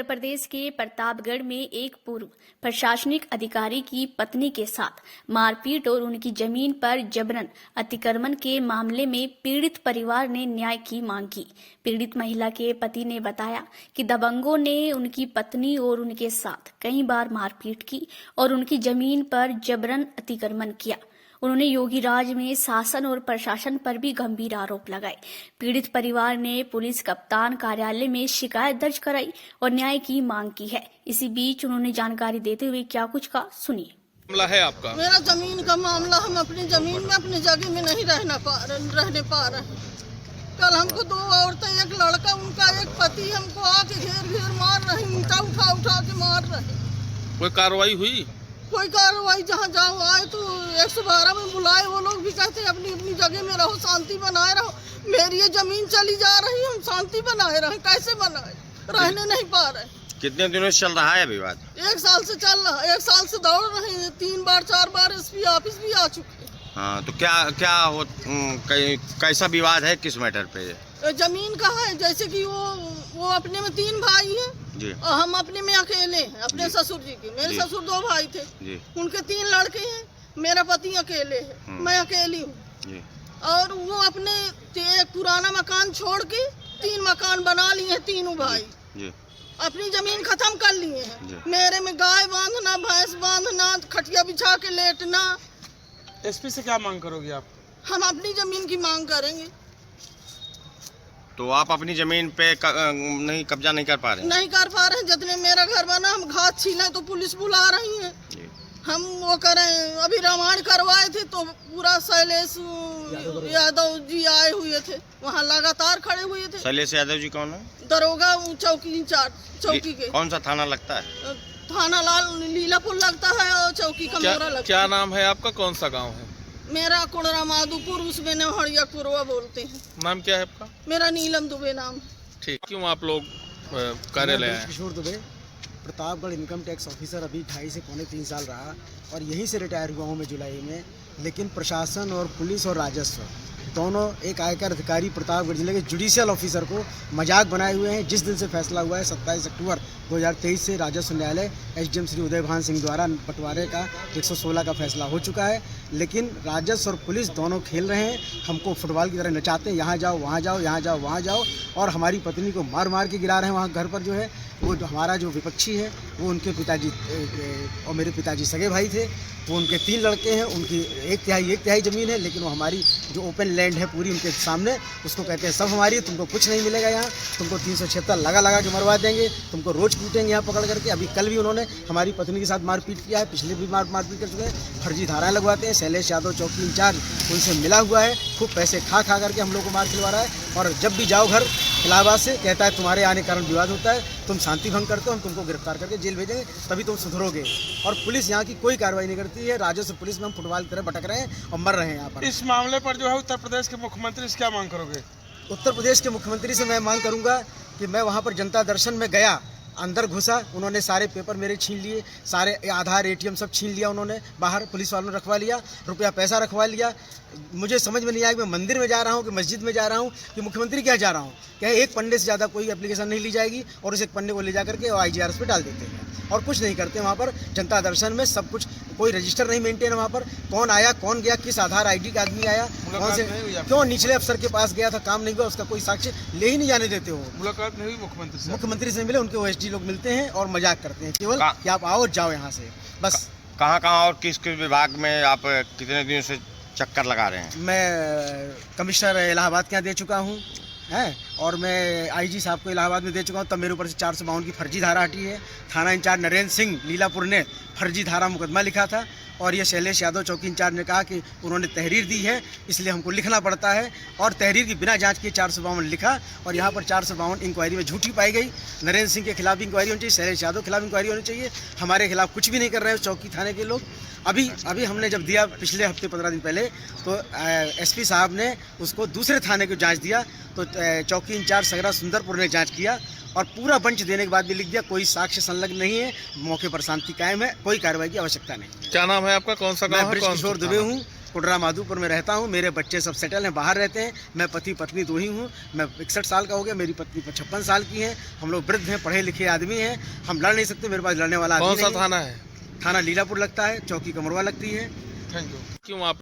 उत्तर प्रदेश के प्रतापगढ़ में एक पूर्व प्रशासनिक अधिकारी की पत्नी के साथ मारपीट और उनकी जमीन पर जबरन अतिक्रमण के मामले में पीड़ित परिवार ने न्याय की मांग की। पीड़ित महिला के पति ने बताया कि दबंगों ने उनकी पत्नी और उनके साथ कई बार मारपीट की और उनकी जमीन पर जबरन अतिक्रमण किया। उन्होंने योगी राज में शासन और प्रशासन पर भी गंभीर आरोप लगाए। पीड़ित परिवार ने पुलिस कप्तान कार्यालय में शिकायत दर्ज कराई और न्याय की मांग की है। इसी बीच उन्होंने जानकारी देते हुए क्या कुछ कहा, सुनिए। मामला है आपका? मेरा जमीन का मामला, हम अपनी जमीन में अपनी जगह में नहीं रहने पा रहे। कल हमको दो औरतें, एक लड़का, उनका एक पति हमको आके घेर मार रहे, ईंटा उठा के मार रहे। कोई कार्रवाई हुई? कोई कार्रवाई जहाँ जाओ आए तो 112 में बुलाए, वो लोग भी कहते अपनी अपनी जगह में रहो, शांति बनाए रहो। मेरी ये जमीन चली जा रही, हम शांति बनाए रहे, कैसे बनाए? रहने नहीं पा रहे। कितने दिनों से चल रहा है विवाद? 1 साल से चल रहा है, 1 साल से दौड़ रहे हैं। 3 बार 4 बार एसपी ऑफिस भी आ चुके हैं। हाँ, तो कैसा विवाद है, किस मैटर पे? जमीन का है, जैसे कि वो अपने में 3 भाई हैं और हम अपने में अकेले हैं, अपने ससुर जी के। मेरे ससुर 2 भाई थे, उनके 3 लड़के हैं, मेरा पति अकेले है, मैं अकेली हूँ। और वो अपने एक पुराना मकान छोड़ के 3 मकान बना लिए हैं, तीनों भाई अपनी जमीन खत्म कर लिए हैं। मेरे में गाय बांधना, भैंस बांधना, खटिया बिछा के लेटना। एसपी से क्या मांग करोगे आप? हम अपनी जमीन की मांग करेंगे। तो आप अपनी जमीन पे कब्जा नहीं कर पा रहे? नहीं कर पा रहे। जितने मेरा घर बना, हम घास छीले तो पुलिस बुला रही है। हम वो करें, अभी रामायण करवाए थे तो पूरा शैलेश यादव जी आए हुए थे, वहाँ लगातार खड़े हुए थे। शैलेश यादव जी कौन है? दरोगा, चौकी इंचार्ज, चौकी के। कौन सा थाना लगता है? थाना लीलापुर लगता है और चौकी कमोरा लगता है। क्या नाम है आपका? कौन सा गाँव है? मेरा कुड़रा माधोपुर, उसमें नहड़िया कुरवा बोलते हैं। नाम क्या है आपका? मेरा नीलम दुबे नाम। ठीक, क्यों आप लोग कार्यालय आए? Kishore Dubey, Pratapgarh income tax officer अभी 2.5 से पौने 3 साल रहा और यहीं से रिटायर हुआ हूँ मैं जुलाई में। लेकिन प्रशासन और पुलिस और राजस्व दोनों, एक आयकर अधिकारी प्रतापगढ़ जिले के जुडिशियल ऑफिसर को मजाक बनाए हुए हैं। जिस दिन से फैसला हुआ है 27 अक्टूबर 2023 से राजस्व न्यायालय एसडीएम श्री उदय भान सिंह द्वारा बंटवारे का 116 का फैसला हो चुका है। लेकिन राजस्व और पुलिस दोनों खेल रहे हैं, हमको फुटबॉल की तरह नचाते हैं, यहाँ जाओ वहाँ जाओ, यहाँ जाओ वहाँ जाओ। और हमारी पत्नी को मार मार के गिरा रहे हैं वहाँ घर पर। जो है वो हमारा जो विपक्षी है वो उनके पिताजी और मेरे पिताजी सगे भाई थे। वो उनके 3 लड़के हैं, उनकी एक तिहाई ज़मीन है, लेकिन वो हमारी जो ओपन लैंड है पूरी उनके सामने, उसको कहते हैं सब हमारी है, तुमको कुछ नहीं मिलेगा यहाँ, तुमको 376 लगा के मरवा देंगे, तुमको रोज़ कूटेंगे यहाँ पकड़ करके। अभी कल भी उन्होंने हमारी पत्नी के साथ मारपीट किया है, पिछले भी मारपीट कर चुके हैं, फर्जी धाराएँ लगवाते हैं। शैलेश यादव चौकी इंचार्ज उनसे मिला हुआ है, खूब पैसे खा करके हम लोग को मार खिलवा रहा है। और जब भी जाओ घर इलाहाबाद से, कहता है तुम्हारे आने के कारण विवाद होता है, तुम शांति भंग करते हो, हम तुमको गिरफ्तार करके जेल भेजेंगे, तभी तुम सुधरोगे। और पुलिस यहाँ की कोई कार्रवाई नहीं करती है। राजस्व पुलिस में हम फुटबॉल की तरह भटक रहे हैं और मर रहे हैं यहाँ पर। इस मामले पर जो है उत्तर प्रदेश के मुख्यमंत्री से क्या मांग करोगे? उत्तर प्रदेश के मुख्यमंत्री से मैं मांग करूँगा कि मैं वहाँ पर जनता दर्शन में गया, अंदर घुसा, उन्होंने सारे पेपर मेरे छीन लिए, सारे आधार ATM सब छीन लिया उन्होंने, बाहर पुलिस वालों ने रखवा लिया, रुपया पैसा रखवा लिया। मुझे समझ में नहीं आया कि मैं मंदिर में जा रहा हूँ कि मस्जिद में जा रहा हूँ कि मुख्यमंत्री क्या जा रहा हूँ। क्या एक पन्ने से ज़्यादा कोई एप्लीकेशन नहीं ली जाएगी और उस एक पन्ने को ले जा करके IGRS पे डाल देते हैं और कुछ नहीं करते। वहाँ पर जनता दर्शन में सब कुछ, कोई रजिस्टर नहीं मेंटेन। वहाँ पर कौन आया, कौन गया, किस आधार ID का आदमी आया, कौन से, क्यों निचले अफसर के पास गया था, काम नहीं हुआ, उसका कोई साक्ष्य ले ही नहीं जाने देते हो। मुलाकात नहीं हुई मुख्यमंत्री से? मुख्यमंत्री से मिले, उनके OSD लोग मिलते हैं और मजाक करते हैं केवल कि आप आओ जाओ यहाँ से, बस। कहाँ और किस विभाग में आप कितने दिनों से चक्कर लगा रहे हैं? मैं कमिश्नर इलाहाबाद के यहाँ दे चुका हूँ हैं, और मैं IG साहब को इलाहाबाद में दे चुका हूँ। तब मेरे ऊपर से 452 की फर्जी धारा हटी है। थाना इंचार्ज नरेंद्र सिंह लीलापुर ने फर्जी धारा मुकदमा लिखा था और ये शैलेश यादव चौकी इंचार्ज ने कहा कि उन्होंने तहरीर दी है, इसलिए हमको लिखना पड़ता है। और तहरीर की बिना जांच किए 452 लिखा और यहाँ पर 452 इंक्वायरी में झूठी पाई गई। नरेंद्र सिंह के खिलाफ इंक्वायरी होनी चाहिए, शैलेश यादव के खिलाफ इंक्वायरी होनी चाहिए। हमारे खिलाफ कुछ भी नहीं कर रहे हैं चौकी थाने के लोग। अभी हमने जब दिया पिछले हफ्ते 15 दिन पहले, तो SP साहब ने उसको दूसरे थाने को जाँच दिया, तो चौकी इंचार्ज सगरा सुंदरपुर ने जाँच किया और पूरा बंच देने के बाद भी लिख दिया कोई साक्ष्य संलग्न नहीं है, मौके पर शांति कायम है, कोई कार्रवाई की आवश्यकता नहीं। क्या नाम है आपका? कौन सा गाँव है? किशोर दुबे हूँ, कुडरा माधोपुर में रहता हूँ। मेरे बच्चे सब सेटल हैं, बाहर रहते हैं। मैं पति पत्नी दो ही हूँ। मैं 61 साल का हो गया, मेरी पत्नी 56 साल की है। हम लोग वृद्ध हैं, पढ़े लिखे आदमी हैं। हम लड़ नहीं सकते, मेरे पास लड़ने वाला आदमी कौन सा नहीं है। थाना है? थाना लीलापुर लगता है, चौकी कमरवा लगती है। Thank you. क्यों आप